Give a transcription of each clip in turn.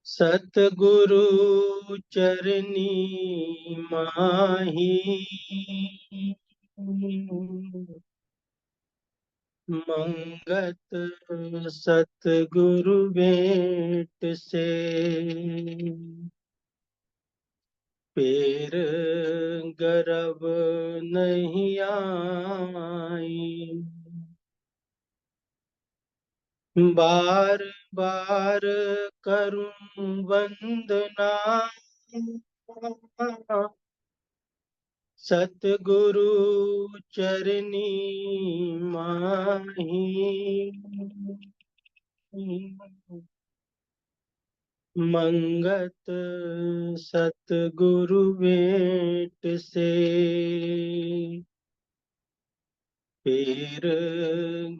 सतगुरु चरनी माही, मंगत सतगुरु भेंट से। फिर गर्भ नहीं आई, बार बार करूं वंदना, सतगुरु चरनी माही, मंगत सतगुरु भेंट से। फिर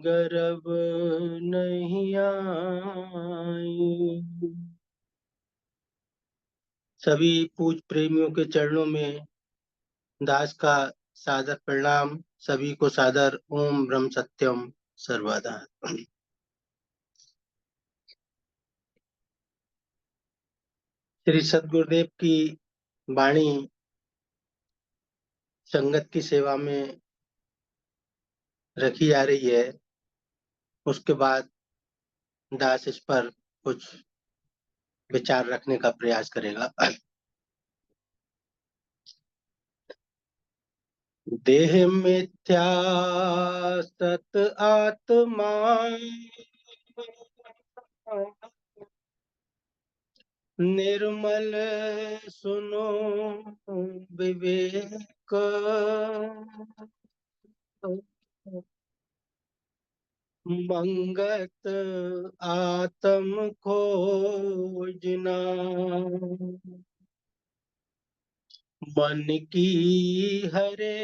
गर्भ नहीं आई। सभी पूज प्रेमियों के चरणों में दास का सादर प्रणाम। सभी को सादर ओम ब्रह्म सत्यम सर्वदा। श्री सद्गुरुदेव की वाणी संगत की सेवा में रखी जा रही है। उसके बाद दास इस पर कुछ विचार रखने का प्रयास करेगा। देह मिथ्या सत आत्मा, निर्मल सुनो विवेक, मंगत आत्म खोजना, मन की हरे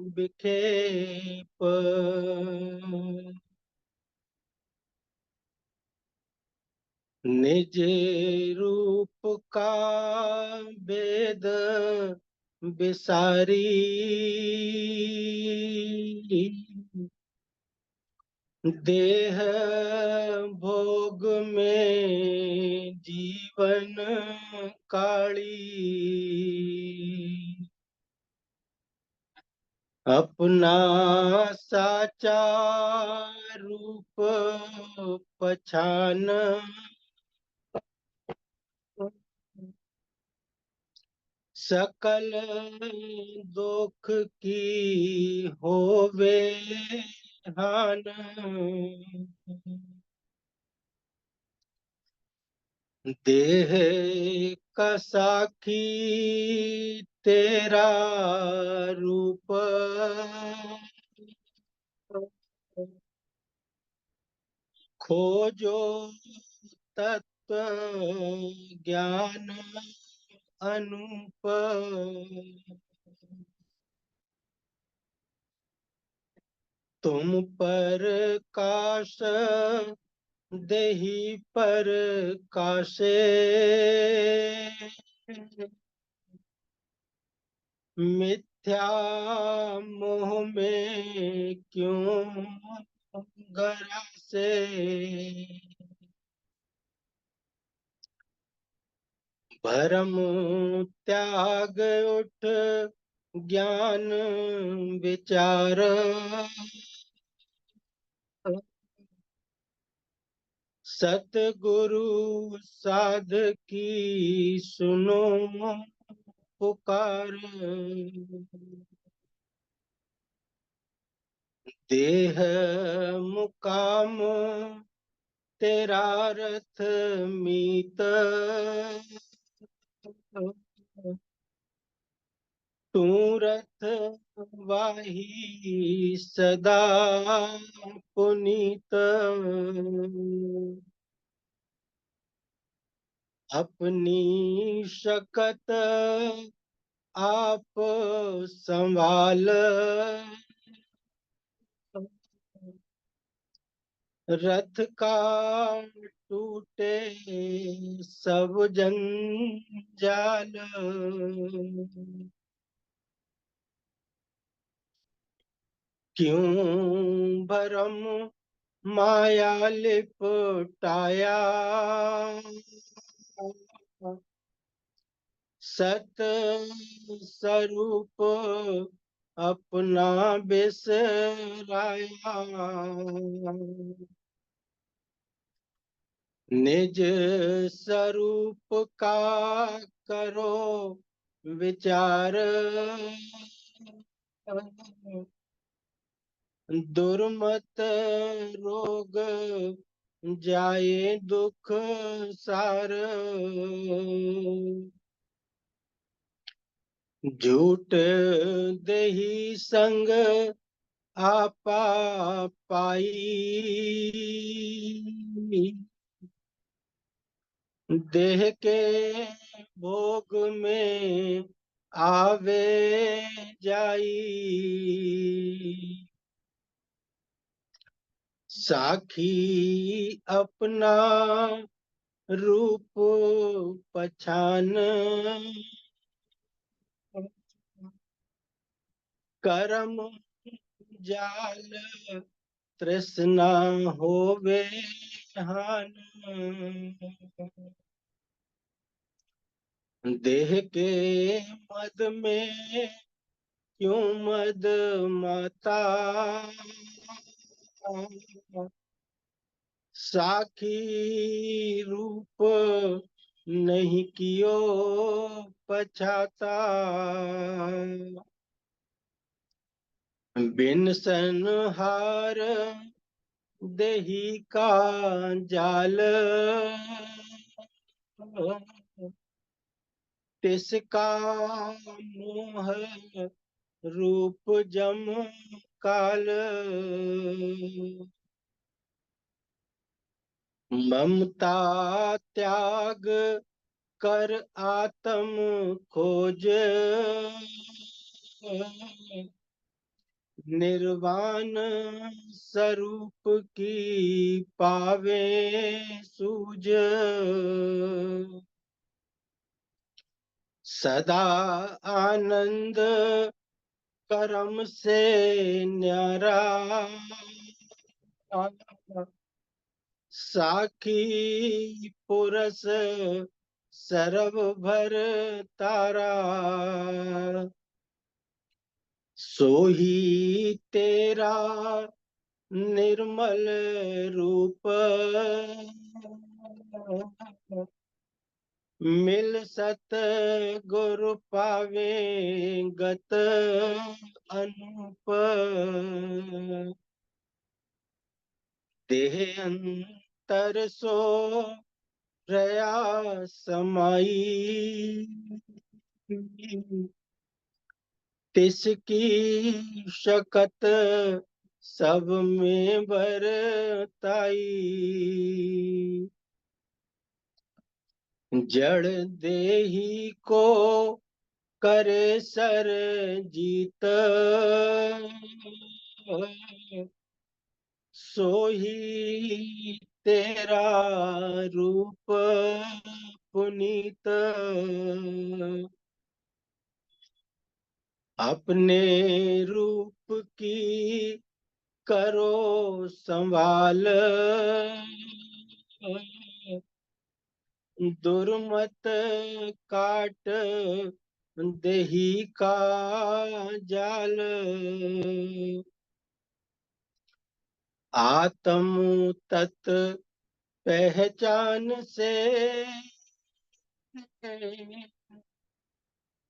विखेप, निज रूप का वेद विसारी, देह भोग में जीवन काली, अपना साचा रूप पछान, सकल दुख की होवे हान, देह का साखी तेरा रूप, खोजो तत्व ज्ञान अनूप, तुम पर काश देहि पर काशे, मिथ्या मोह में क्यों गरासे, भरम त्याग उठ ज्ञान विचार, सतगुरु साध की सुनो पुकार, देह मुकाम तेरा रथ मीत, तू रथ वाही सदा पुनीत, अपनी शकत आप संभाल, रथ का टूटे सब जंजाल, क्यों भरम माया लिपटाया, सत स्वरूप अपना बिसराया। निज स्वरूप का करो विचार, दुर्मत रोग जाए दुख सार। झूठ देही संग आपा पाई, देह के भोग में आवे जाई। साखी अपना रूप पछान, कर्म जाल तृष्णा होवे हान। देह के मद में क्यों मद माता, साखी रूप नहीं कियो पछाता। बिन संहार देही का जाल, तिसका मोह रूप जम काल। ममता त्याग कर आत्म खोज, निर्वाण स्वरूप की पावे सूझ। सदा आनंद कर्म से न्यारा, साखी पुरस सरब भर तारा। सोही तेरा निर्मल रूप, मिल सत गुरु पावे गत अनूप। देह अंतर सो रया समाई, तिसकी शकत सब में बरताई। जड़ देही को करे सर जीत, सोही तेरा रूप पुनीत। अपने रूप की करो संभाल, दुर्मत काट देही का जाल। आत्म तत् पहचान से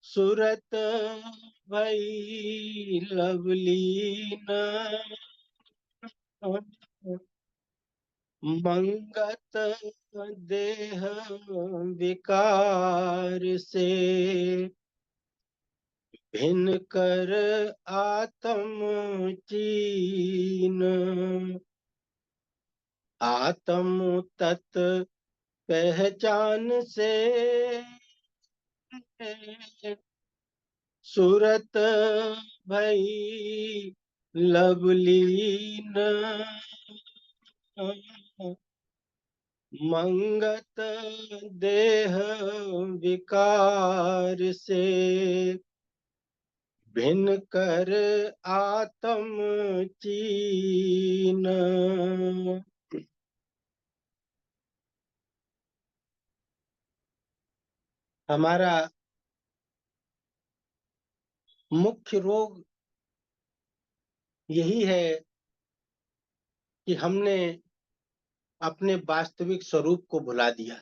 सुरत भई लवलीन, मंगत देह विकार से भिन्न कर आत्म चीन। आत्म तत् पहचान से सुरत भई लवलीन, मंगत देह विकार से भिन्न कर आत्म चीन। हमारा मुख्य रोग यही है कि हमने अपने वास्तविक स्वरूप को भुला दिया।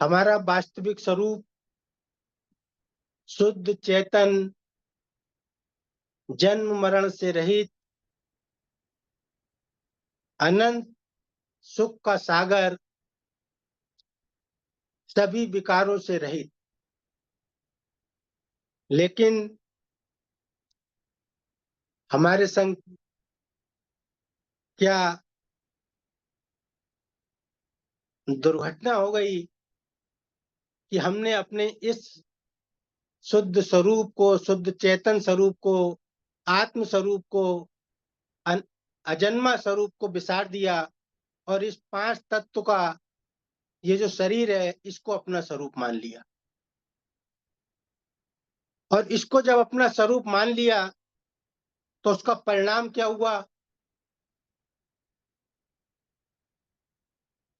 हमारा वास्तविक स्वरूप शुद्ध चेतन, जन्म मरण से रहित, अनंत सुख का सागर, सभी विकारों से रहित। लेकिन हमारे संग क्या दुर्घटना हो गई कि हमने अपने इस शुद्ध स्वरूप को, शुद्ध चेतन स्वरूप को, आत्म स्वरूप को, अजन्मा स्वरूप को विसार दिया और इस पांच तत्व का ये जो शरीर है इसको अपना स्वरूप मान लिया। और इसको जब अपना स्वरूप मान लिया तो उसका परिणाम क्या हुआ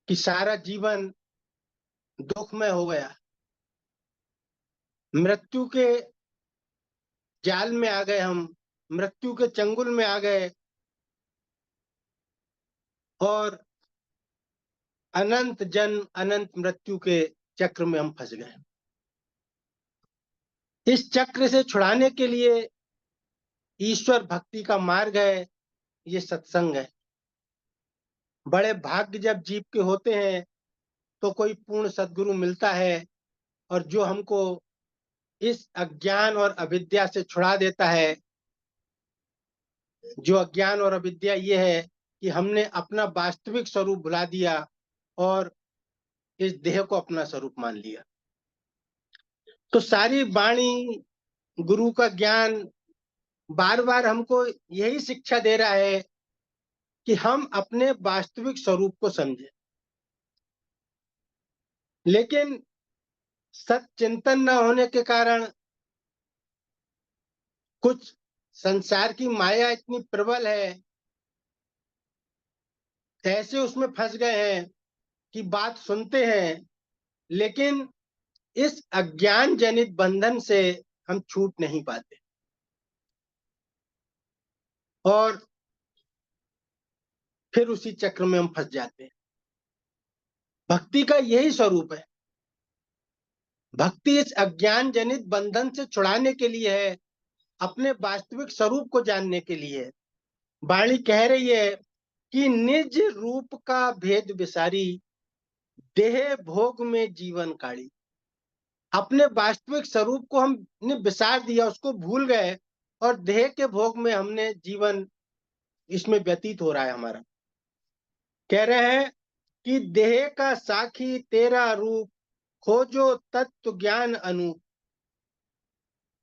कि सारा जीवन दुखमय हो गया। मृत्यु के जाल में आ गए हम, मृत्यु के चंगुल में आ गए और अनंत जन्म अनंत मृत्यु के चक्र में हम फंस गए। इस चक्र से छुड़ाने के लिए ईश्वर भक्ति का मार्ग है, ये सत्संग है। बड़े भाग्य जब जीव के होते हैं तो कोई पूर्ण सद्गुरु मिलता है और जो हमको इस अज्ञान और अविद्या से छुड़ा देता है। जो अज्ञान और अविद्या ये है कि हमने अपना वास्तविक स्वरूप भुला दिया और इस देह को अपना स्वरूप मान लिया। तो सारी वाणी, गुरु का ज्ञान बार बार हमको यही शिक्षा दे रहा है कि हम अपने वास्तविक स्वरूप को समझें। लेकिन सच्चिंतन न होने के कारण कुछ संसार की माया इतनी प्रबल है, ऐसे उसमें फंस गए हैं कि बात सुनते हैं लेकिन इस अज्ञान जनित बंधन से हम छूट नहीं पाते और फिर उसी चक्र में हम फंस जाते हैं। भक्ति का यही स्वरूप है। भक्ति इस अज्ञान जनित बंधन से छुड़ाने के लिए है, अपने वास्तविक स्वरूप को जानने के लिए है। वाणी कह रही है कि निज रूप का भेद विसारी, देह भोग में जीवन काढ़ी। अपने वास्तविक स्वरूप को हमने विसार दिया, उसको भूल गए और देह के भोग में हमने जीवन इसमें व्यतीत हो रहा है हमारा। कह रहे हैं कि देह का साखी तेरा रूप, खोजो तत्व ज्ञान अनूप।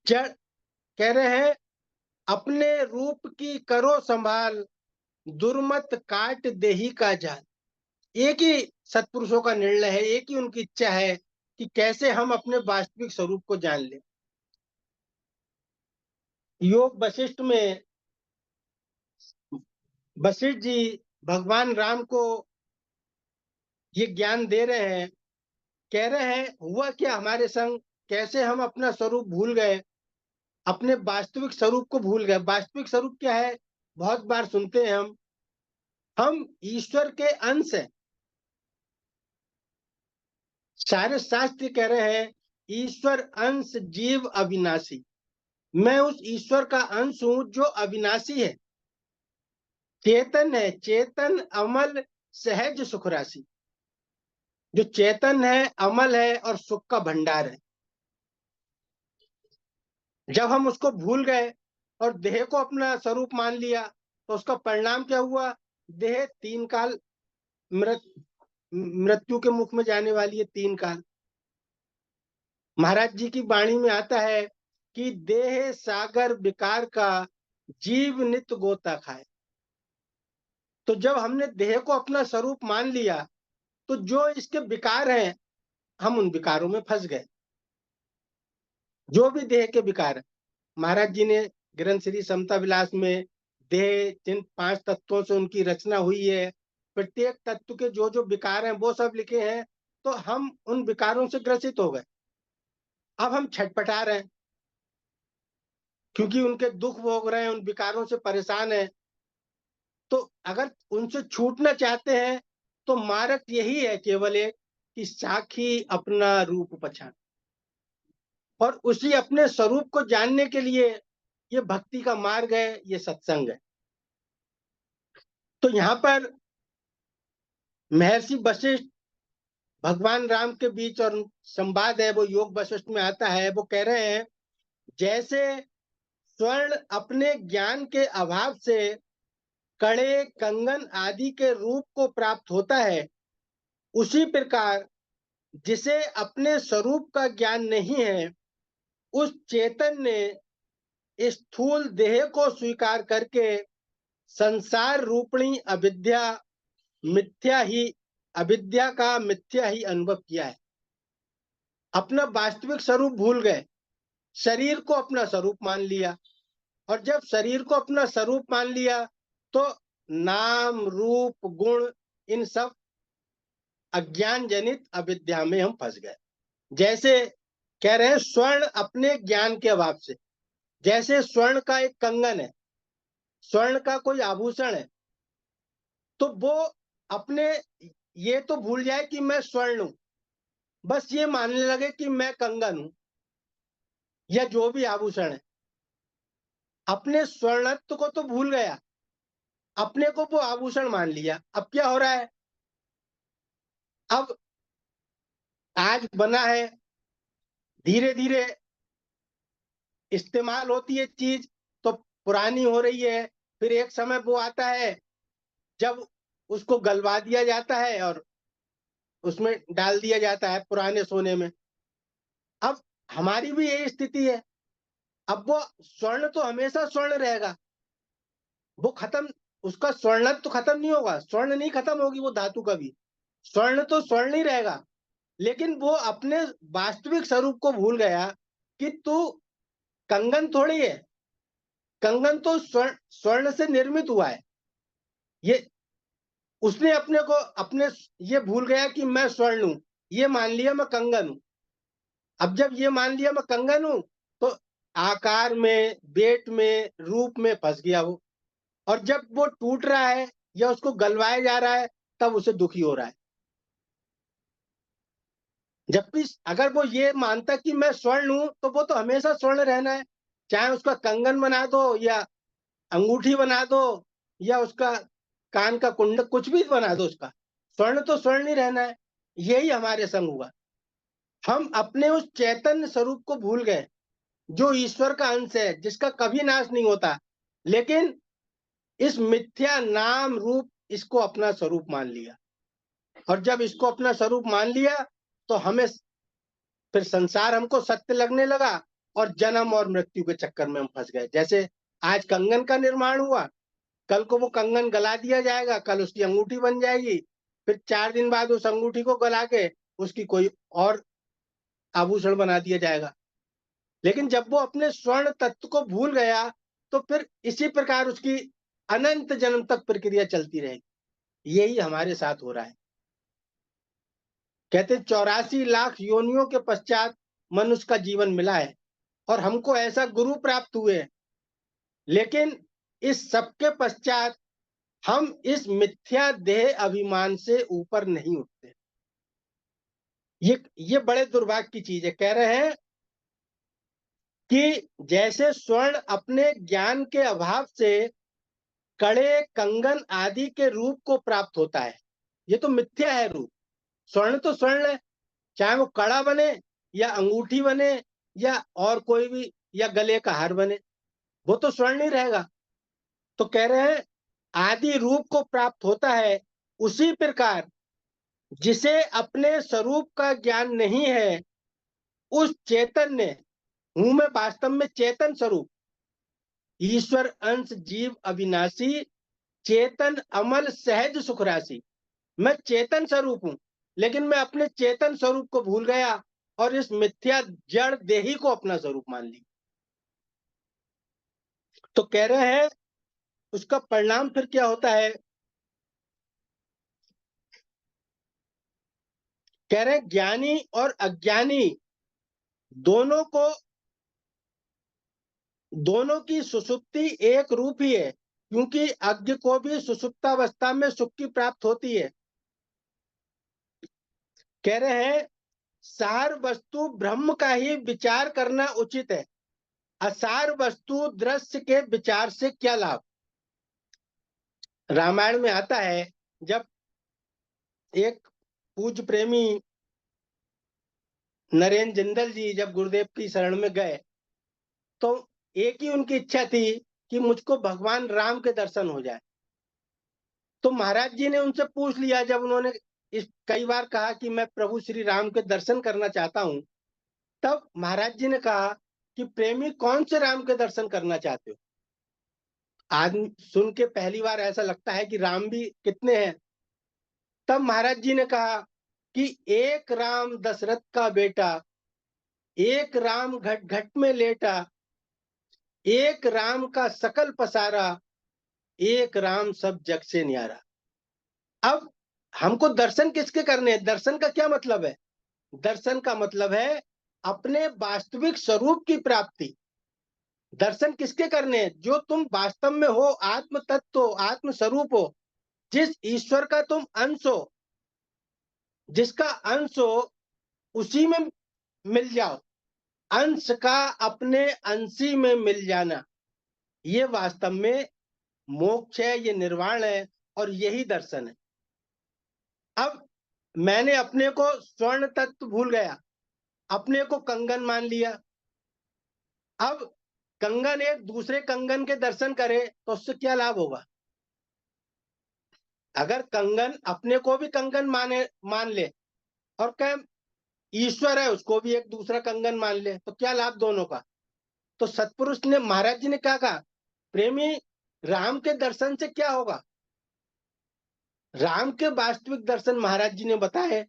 जड़ कह रहे हैं अपने रूप की करो संभाल, दुर्मत काट देही का जाल। एक ही सत्पुरुषों का निर्णय है, एक ही उनकी इच्छा है कि कैसे हम अपने वास्तविक स्वरूप को जान लें। योग वशिष्ठ में वशिष्ठ जी भगवान राम को ये ज्ञान दे रहे हैं। कह रहे हैं हुआ क्या हमारे संग, कैसे हम अपना स्वरूप भूल गए, अपने वास्तविक स्वरूप को भूल गए। वास्तविक स्वरूप क्या है, बहुत बार सुनते हैं हम ईश्वर के अंश हैं। सारे शास्त्र कह रहे हैं ईश्वर अंश जीव अविनाशी। मैं उस ईश्वर का अंश हूं जो अविनाशी है, चेतन है, चेतन अमल सहज सुख राशि। जो चेतन है, अमल है और सुख का भंडार है। जब हम उसको भूल गए और देह को अपना स्वरूप मान लिया तो उसका परिणाम क्या हुआ। देह तीन काल मृत मृत्यु के मुख में जाने वाली है, तीन काल। महाराज जी की वाणी में आता है कि देह सागर विकार का, जीव नित गोता खाए। तो जब हमने देह को अपना स्वरूप मान लिया तो जो इसके विकार हैं हम उन विकारों में फंस गए। जो भी देह के विकार है, महाराज जी ने ग्रंथ श्री समता विलास में देह जिन 5 तत्वों से उनकी रचना हुई है, प्रत्येक तत्व के जो जो विकार हैं वो सब लिखे हैं। तो हम उन विकारों से ग्रसित हो गए। अब हम छटपटा रहे हैं क्योंकि उनके दुख भोग रहे हैं, उन विकारों से परेशान हैं। तो अगर उनसे छूटना चाहते हैं तो मार्ग यही है केवल एक, कि साखी अपना रूप पहचान, और उसी अपने स्वरूप को जानने के लिए ये भक्ति का मार्ग है, ये सत्संग है। तो यहाँ पर महर्षि वशिष्ठ भगवान राम के बीच और संवाद है, वो योग वशिष्ठ में आता है। वो कह रहे हैं, जैसे स्वर्ण अपने ज्ञान के अभाव से कड़े कंगन आदि के रूप को प्राप्त होता है, उसी प्रकार जिसे अपने स्वरूप का ज्ञान नहीं है, उस चेतन ने स्थूल देह को स्वीकार करके संसार रूपणी मिथ्या ही अविद्या का मिथ्या ही अनुभव किया है। अपना वास्तविक स्वरूप भूल गए, शरीर को अपना स्वरूप मान लिया, और जब शरीर को अपना स्वरूप मान लिया तो नाम रूप गुण इन सब अज्ञान जनित अविद्या में हम फंस गए। जैसे कह रहे हैं, स्वर्ण अपने ज्ञान के अभाव से, जैसे स्वर्ण का एक कंगन है, स्वर्ण का कोई आभूषण है, तो वो अपने ये तो भूल जाए कि मैं स्वर्ण हूं, बस ये मानने लगे कि मैं कंगन हूं या जो भी आभूषण है। अपने स्वर्णत्व को तो भूल गया, अपने को वो आभूषण मान लिया। अब क्या हो रहा है, अब आज बना है, धीरे धीरे इस्तेमाल होती है चीज तो पुरानी हो रही है। फिर एक समय वो आता है जब उसको गलवा दिया जाता है और उसमें डाल दिया जाता है पुराने सोने में। अब हमारी भी यही स्थिति है। अब वो स्वर्ण तो हमेशा स्वर्ण रहेगा, वो खत्म, उसका स्वर्ण तो खत्म नहीं होगा, स्वर्ण नहीं खत्म होगी वो धातु का भी, स्वर्ण तो स्वर्ण ही रहेगा। लेकिन वो अपने वास्तविक स्वरूप को भूल गया कि तू कंगन थोड़ी है, कंगन तो स्वर्ण स्वर्ण से निर्मित हुआ है। ये उसने अपने को अपने ये भूल गया कि मैं स्वर्ण हूं, ये मान लिया मैं कंगन हूं। अब जब ये मान लिया मैं कंगन हूं तो आकार में, वेट में, रूप में फंस गया वो। और जब वो टूट रहा है या उसको गलवाया जा रहा है तब उसे दुखी हो रहा है। जबकि अगर वो ये मानता कि मैं स्वर्ण हूं तो वो तो हमेशा स्वर्ण रहना है, चाहे उसका कंगन बना दो या अंगूठी बना दो या उसका कान का कुंडल कुछ भी बना दो, उसका स्वर्ण तो स्वर्ण ही रहना है। यही हमारे संग हुआ। हम अपने उस चैतन्य स्वरूप को भूल गए जो ईश्वर का अंश है, जिसका कभी नाश नहीं होता। लेकिन इस मिथ्या नाम रूप इसको अपना स्वरूप मान लिया, और जब इसको अपना स्वरूप मान लिया तो हमें फिर संसार हमको सत्य लगने लगा और जन्म और मृत्यु के चक्कर में हम फंस गए। जैसे आज कंगन का निर्माण हुआ, कल को वो कंगन गला दिया जाएगा, कल उसकी अंगूठी बन जाएगी, फिर 4 दिन बाद उस अंगूठी को गला के उसकी कोई और आभूषण बना दिया जाएगा। लेकिन जब वो अपने स्वर्ण तत्व को भूल गया तो फिर इसी प्रकार उसकी अनंत जन्म तक प्रक्रिया चलती रहेगी। यही हमारे साथ हो रहा है। कहते 84 लाख योनियों के पश्चात मनुष्य का जीवन मिला है और हमको ऐसा गुरु प्राप्त हुए, लेकिन इस सबके पश्चात हम इस मिथ्या देह अभिमान से ऊपर नहीं उठते। ये बड़े दुर्भाग्य की चीज है। कह रहे हैं कि जैसे स्वर्ण अपने ज्ञान के अभाव से कड़े कंगन आदि के रूप को प्राप्त होता है, ये तो मिथ्या है रूप। स्वर्ण तो स्वर्ण है, चाहे वो कड़ा बने या अंगूठी बने या और कोई भी, या गले का हार बने, वो तो स्वर्ण ही रहेगा। तो कह रहे हैं आदि रूप को प्राप्त होता है, उसी प्रकार जिसे अपने स्वरूप का ज्ञान नहीं है, उस चेतन ने, हूं मैं वास्तव में चेतन स्वरूप, ईश्वर अंश जीव अविनाशी, चेतन अमल सहज सुख राशि। मैं चेतन स्वरूप हूं, लेकिन मैं अपने चेतन स्वरूप को भूल गया और इस मिथ्या जड़ देही को अपना स्वरूप मान ली। तो कह रहे हैं उसका परिणाम फिर क्या होता है? कह रहे हैं ज्ञानी और अज्ञानी दोनों को, दोनों की सुषुप्ति एक रूप ही है, क्योंकि अज्ञ को भी सुषुप्तावस्था में सुख की प्राप्त होती है। कह रहे हैं सार वस्तु ब्रह्म का ही विचार करना उचित है, असार वस्तु दृश्य के विचार से क्या लाभ। रामायण में आता है जब एक पूज्य प्रेमी नरेंद्र जिंदल जी जब गुरुदेव की शरण में गए, तो एक ही उनकी इच्छा थी कि मुझको भगवान राम के दर्शन हो जाए। तो महाराज जी ने उनसे पूछ लिया, जब उन्होंने इस कई बार कहा कि मैं प्रभु श्री राम के दर्शन करना चाहता हूं, तब महाराज जी ने कहा कि प्रेमी कौन से राम के दर्शन करना चाहते हो? आज सुन के पहली बार ऐसा लगता है कि राम भी कितने हैं। तब महाराज जी ने कहा कि एक राम दशरथ का बेटा, एक राम घट घट में लेटा, एक राम का सकल पसारा, एक राम सब जग से न्यारा। अब हमको दर्शन किसके करने हैं? दर्शन का क्या मतलब है? दर्शन का मतलब है अपने वास्तविक स्वरूप की प्राप्ति। दर्शन किसके करने हैं? जो तुम वास्तव में हो, आत्म तत्व हो, आत्म स्वरूप हो, जिस ईश्वर का तुम अंश हो, जिसका अंश हो उसी में मिल जाओ। अंश का अपने अंशी में मिल जाना, ये वास्तव में मोक्ष है, ये निर्वाण है, और यही दर्शन है। अब मैंने अपने को स्वर्ण तत्व भूल गया, अपने को कंगन मान लिया। अब कंगन एक दूसरे कंगन के दर्शन करे तो उससे क्या लाभ होगा? अगर कंगन अपने को भी कंगन मान ले और कह ईश्वर है उसको भी एक दूसरा कंगन मान ले, तो क्या लाभ दोनों का? तो सतपुरुष ने, महाराज जी ने क्या कहा? प्रेमी राम के दर्शन से क्या होगा? राम के वास्तविक दर्शन महाराज जी ने बताए,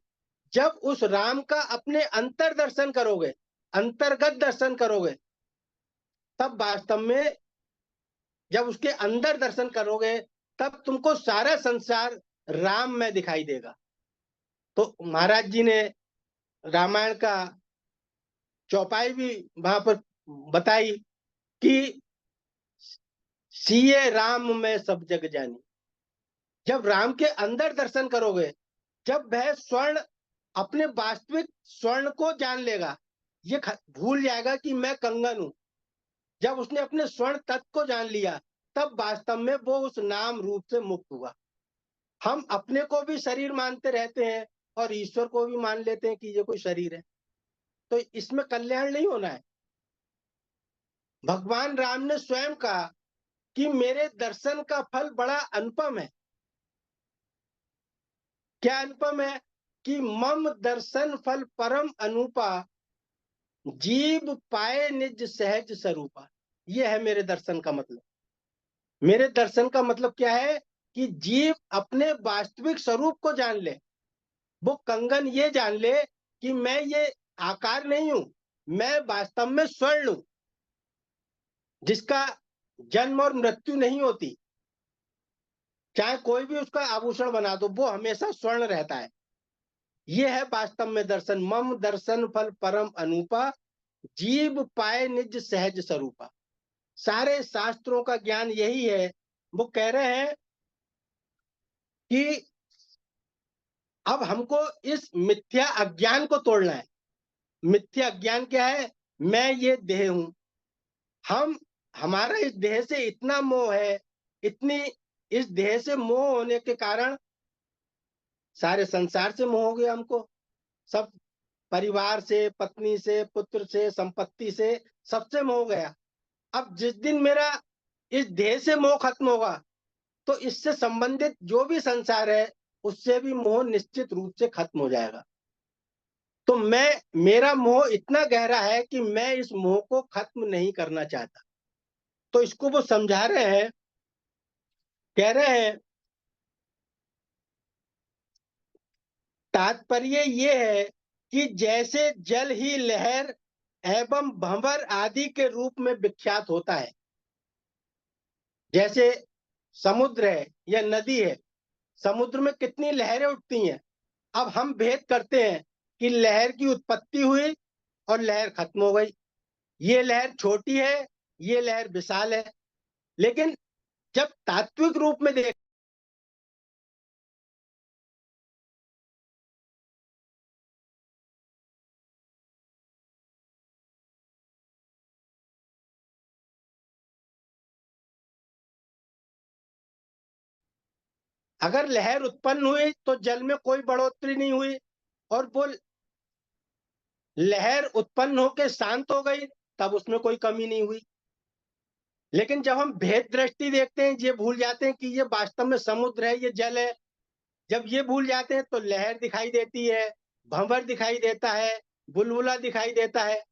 जब उस राम का अपने अंतर दर्शन करोगे, अंतर्गत दर्शन करोगे, तब वास्तव में जब उसके अंदर दर्शन करोगे, तब तुमको सारा संसार राम में दिखाई देगा। तो महाराज जी ने रामायण का चौपाई भी वहां पर बताई कि सीए राम में सब जग जानी। जब राम के अंदर दर्शन करोगे, जब वह स्वर्ण अपने वास्तविक स्वर्ण को जान लेगा, ये भूल जाएगा कि मैं कंगन हूं। जब उसने अपने स्वर्ण तत्व को जान लिया, तब वास्तव में वो उस नाम रूप से मुक्त हुआ। हम अपने को भी शरीर मानते रहते हैं और ईश्वर को भी मान लेते हैं कि ये कोई शरीर है, तो इसमें कल्याण नहीं होना है। भगवान राम ने स्वयं कहा कि मेरे दर्शन का फल बड़ा अनुपम है। क्या अनुपम है? कि मम दर्शन फल परम अनुपा, जीव पाए निज सहज स्वरूपा। ये है मेरे दर्शन का मतलब। मेरे दर्शन का मतलब क्या है? कि जीव अपने वास्तविक स्वरूप को जान ले। वो कंगन ये जान ले कि मैं ये आकार नहीं हूं, मैं वास्तव में स्वर्ण हूं, जिसका जन्म और मृत्यु नहीं होती। चाहे कोई भी उसका आभूषण बना दो, वो हमेशा स्वर्ण रहता है। ये है वास्तव में दर्शन। मम दर्शन फल परम अनुपा, जीव पाए निज सहज स्वरूपा। सारे शास्त्रों का ज्ञान यही है। वो कह रहे हैं कि अब हमको इस मिथ्या अज्ञान को तोड़ना है। मिथ्या अज्ञान क्या है? मैं ये देह हूं। हम, हमारा इस देह से इतना मोह है, इतनी इस देह से मोह होने के कारण सारे संसार से मोह हो गया हमको। सब परिवार से, पत्नी से, पुत्र से, संपत्ति से, सबसे मोह गया। अब जिस दिन मेरा इस देह से मोह खत्म होगा, तो इससे संबंधित जो भी संसार है उससे भी मोह निश्चित रूप से खत्म हो जाएगा। तो मेरा मोह इतना गहरा है कि मैं इस मोह को खत्म नहीं करना चाहता। तो इसको वो समझा रहे हैं, कह रहे हैं तात्पर्य ये है कि जैसे जल ही लहर एवं भंवर आदि के रूप में विख्यात होता है। जैसे समुद्र है या नदी है, समुद्र में कितनी लहरें उठती हैं। अब हम भेद करते हैं कि लहर की उत्पत्ति हुई और लहर खत्म हो गई। ये लहर छोटी है, ये लहर विशाल है। लेकिन जब तात्विक रूप में देख, अगर लहर उत्पन्न हुई तो जल में कोई बढ़ोतरी नहीं हुई, और वो लहर उत्पन्न होकर शांत हो गई, तब उसमें कोई कमी नहीं हुई। लेकिन जब हम भेद दृष्टि देखते हैं, ये भूल जाते हैं कि ये वास्तव में समुद्र है, ये जल है। जब ये भूल जाते हैं तो लहर दिखाई देती है, भंवर दिखाई देता है, बुलबुला दिखाई देता है।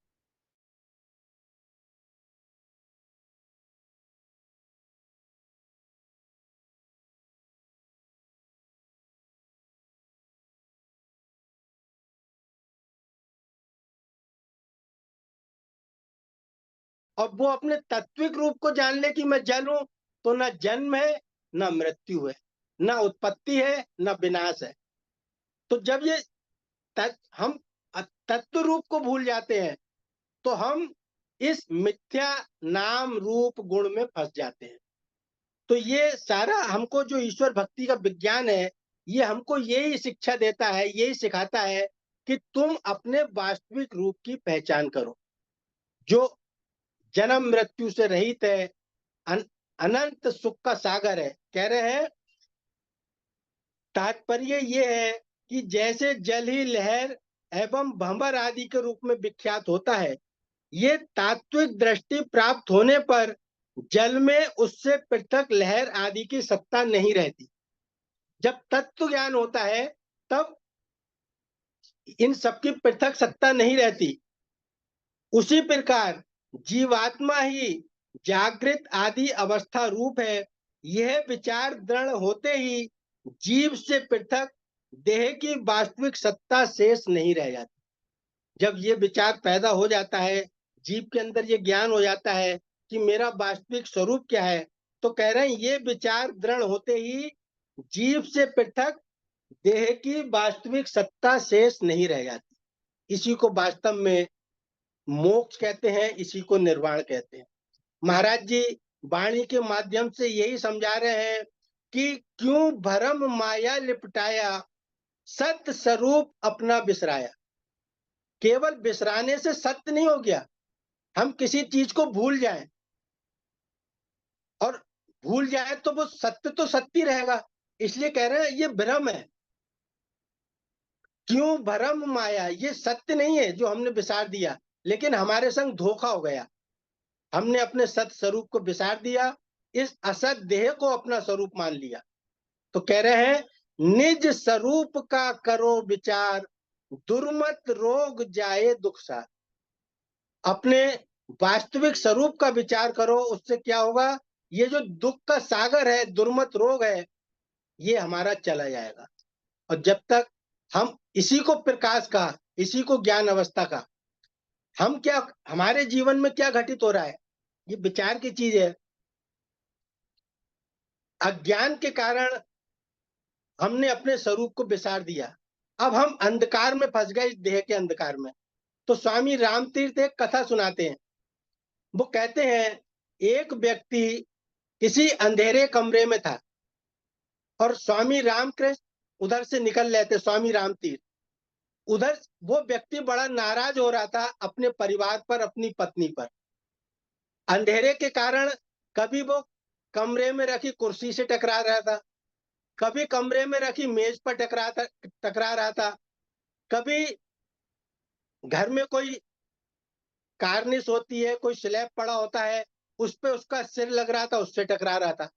और वो अपने तात्विक रूप को जान ले कि मैं जल हूं, तो ना जन्म है, ना मृत्यु है, ना उत्पत्ति है, ना विनाश है। तो जब ये हम तत्व रूप को भूल जाते हैं, तो हम इस मिथ्या नाम रूप गुण में फंस जाते हैं। तो ये सारा हमको जो ईश्वर भक्ति का विज्ञान है, ये हमको यही शिक्षा देता है, यही सिखाता है कि तुम अपने वास्तविक रूप की पहचान करो, जो जन्म मृत्यु से रहित है, अनंत सुख का सागर है। कह रहे हैं तात्पर्य ये है कि जैसे जल ही लहर एवं भंवर आदि के रूप में विख्यात होता है, ये तात्विक दृष्टि प्राप्त होने पर जल में उससे पृथक लहर आदि की सत्ता नहीं रहती। जब तत्व ज्ञान होता है, तब इन सबकी पृथक सत्ता नहीं रहती। उसी प्रकार जीवात्मा ही जागृत आदि अवस्था रूप है। यह विचार दृढ़ होते ही जीव से पृथक देह की वास्तविक सत्ता शेष नहीं रह जाती। जब ये विचार पैदा हो जाता है, जीव के अंदर ये ज्ञान हो जाता है कि मेरा वास्तविक स्वरूप क्या है, तो कह रहे हैं ये विचार दृढ़ होते ही जीव से पृथक देह की वास्तविक सत्ता शेष नहीं रह जाती। इसी को वास्तव में मोक्ष कहते हैं, इसी को निर्वाण कहते हैं। महाराज जी वाणी के माध्यम से यही समझा रहे हैं कि क्यों भरम माया लिपटाया, सत्य स्वरूप अपना बिसराया। केवल बिसराने से सत्य नहीं हो गया। हम किसी चीज को भूल जाएं, और भूल जाए तो वो सत्य तो सत्य ही रहेगा। इसलिए कह रहे हैं ये भ्रम है। क्यों भरम माया, ये सत्य नहीं है जो हमने बिसार दिया, लेकिन हमारे संग धोखा हो गया। हमने अपने सत स्वरूप को बिसार दिया, इस असत देह को अपना स्वरूप मान लिया। तो कह रहे हैं निज स्वरूप का करो विचार, दुर्मत रोग जाए दुख सार। अपने वास्तविक स्वरूप का विचार करो, उससे क्या होगा, ये जो दुख का सागर है, दुर्मत रोग है, ये हमारा चला जाएगा। और जब तक हम इसी को प्रकाश का, इसी को ज्ञान अवस्था का, हम क्या, हमारे जीवन में क्या घटित हो रहा है, ये विचार की चीज है। अज्ञान के कारण हमने अपने स्वरूप को बिसार दिया। अब हम अंधकार में फंस गए, इस देह के अंधकार में। तो स्वामी रामतीर्थ एक कथा सुनाते हैं। वो कहते हैं एक व्यक्ति किसी अंधेरे कमरे में था, और स्वामी रामकृष्ण उधर से निकल रहे थे, स्वामी रामतीर्थ उधर। वो व्यक्ति बड़ा नाराज हो रहा था अपने परिवार पर, अपनी पत्नी पर। अंधेरे के कारण कभी वो कमरे में रखी कुर्सी से टकरा रहा था, कभी कमरे में रखी मेज पर टकरा रहा था, कभी घर में कोई कार्निस होती है, कोई स्लैब पड़ा होता है, उस पे उसका सिर लग रहा था, उससे टकरा रहा था।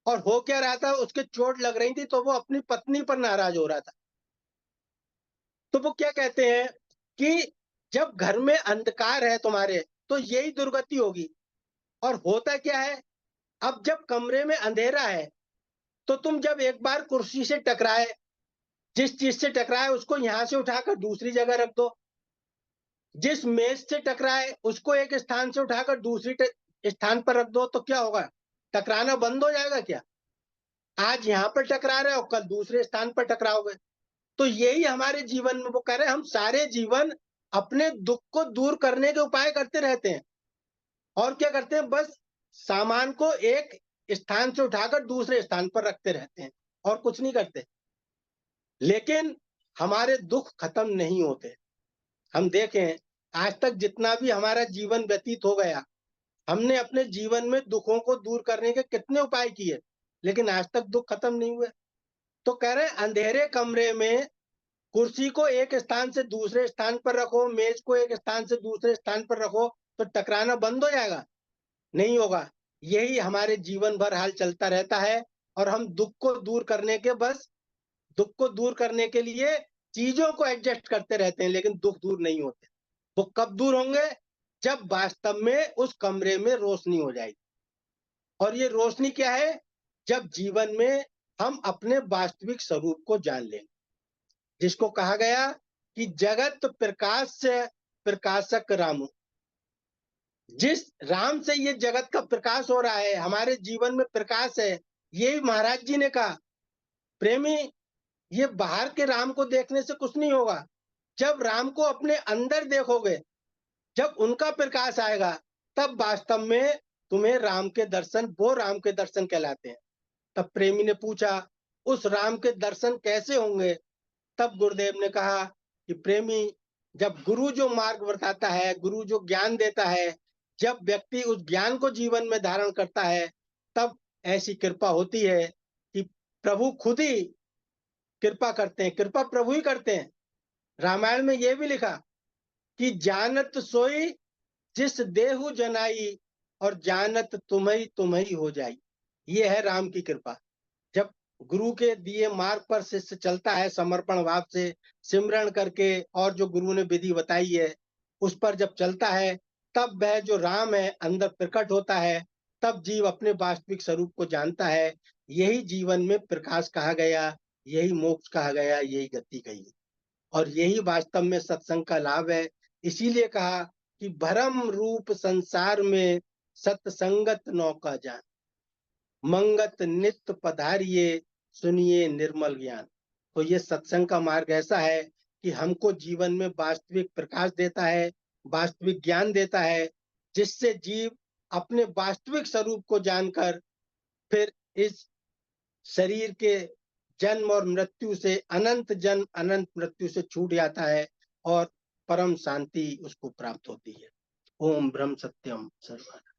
और हो क्या रहा था, उसके चोट लग रही थी, तो वो अपनी पत्नी पर नाराज हो रहा था। तो वो क्या कहते हैं कि जब घर में अंधकार है तुम्हारे, तो यही दुर्गति होगी। और होता क्या है, अब जब कमरे में अंधेरा है, तो तुम जब एक बार कुर्सी से टकराए, जिस चीज से टकराए उसको यहाँ से उठाकर दूसरी जगह रख दो, जिस मेज से टकराए उसको एक स्थान से उठाकर दूसरी स्थान पर रख दो, तो क्या होगा? टकराना बंद हो जाएगा क्या? आज यहाँ पर टकरा रहे हो, कल दूसरे स्थान पर टकराओगे। तो यही हमारे जीवन में वो कह रहे हैं, हम सारे जीवन अपने दुख को दूर करने के उपाय करते रहते हैं। और क्या करते हैं? बस सामान को एक स्थान से उठाकर दूसरे स्थान पर रखते रहते हैं और कुछ नहीं करते। लेकिन हमारे दुख खत्म नहीं होते। हम देखें, आज तक जितना भी हमारा जीवन व्यतीत हो गया, हमने अपने जीवन में दुखों को दूर करने के कितने उपाय किए, लेकिन आज तक दुख खत्म नहीं हुए। तो कह रहे हैं, अंधेरे कमरे में कुर्सी को एक स्थान से दूसरे स्थान पर रखो, मेज को एक स्थान से दूसरे स्थान पर रखो, तो टकराना बंद हो जाएगा? नहीं होगा। यही हमारे जीवन भर हाल चलता रहता है और हम दुख को दूर करने के लिए चीजों को एडजस्ट करते रहते हैं, लेकिन दुख दूर नहीं होते। वो कब दूर होंगे? जब वास्तव में उस कमरे में रोशनी हो जाएगी। और ये रोशनी क्या है? जब जीवन में हम अपने वास्तविक स्वरूप को जान लेंगे, जिसको कहा गया कि जगत प्रकाश से प्रकाशक रामु। जिस राम से ये जगत का प्रकाश हो रहा है, हमारे जीवन में प्रकाश है, यही महाराज जी ने कहा, प्रेमी, ये बाहर के राम को देखने से कुछ नहीं होगा। जब राम को अपने अंदर देखोगे, जब उनका प्रकाश आएगा, तब वास्तव में तुम्हें राम के दर्शन, वो राम के दर्शन कहलाते हैं। तब प्रेमी ने पूछा, उस राम के दर्शन कैसे होंगे? तब गुरुदेव ने कहा कि प्रेमी, जब गुरु जो मार्ग बताता है, गुरु जो ज्ञान देता है, जब व्यक्ति उस ज्ञान को जीवन में धारण करता है, तब ऐसी कृपा होती है कि प्रभु खुद ही कृपा करते हैं। कृपा प्रभु ही करते हैं। रामायण में यह भी लिखा कि जानत सोई जिस देहु जनाई, और जानत तुम्ही हो जाई। ये है राम की कृपा। जब गुरु के दिए मार्ग पर शिष्य चलता है समर्पण भाव से, सिमरण करके, और जो गुरु ने विधि बताई है उस पर जब चलता है, तब वह जो राम है अंदर प्रकट होता है। तब जीव अपने वास्तविक स्वरूप को जानता है। यही जीवन में प्रकाश कहा गया, यही मोक्ष कहा गया, यही गति कही, और यही वास्तव में सत्संग का लाभ है। इसीलिए कहा कि भरम रूप संसार में सत्संगत नौका जान, मंगत नित्य पधारिये सुनिए निर्मल ज्ञान। तो ये सत्संग का मार्ग ऐसा है कि हमको जीवन में वास्तविक प्रकाश देता है, वास्तविक ज्ञान देता है, जिससे जीव अपने वास्तविक स्वरूप को जानकर फिर इस शरीर के जन्म और मृत्यु से, अनंत जन्म अनंत मृत्यु से छूट जाता है और परम शांति उसको प्राप्त होती है। ओम ब्रह्म सत्यम सर्वम।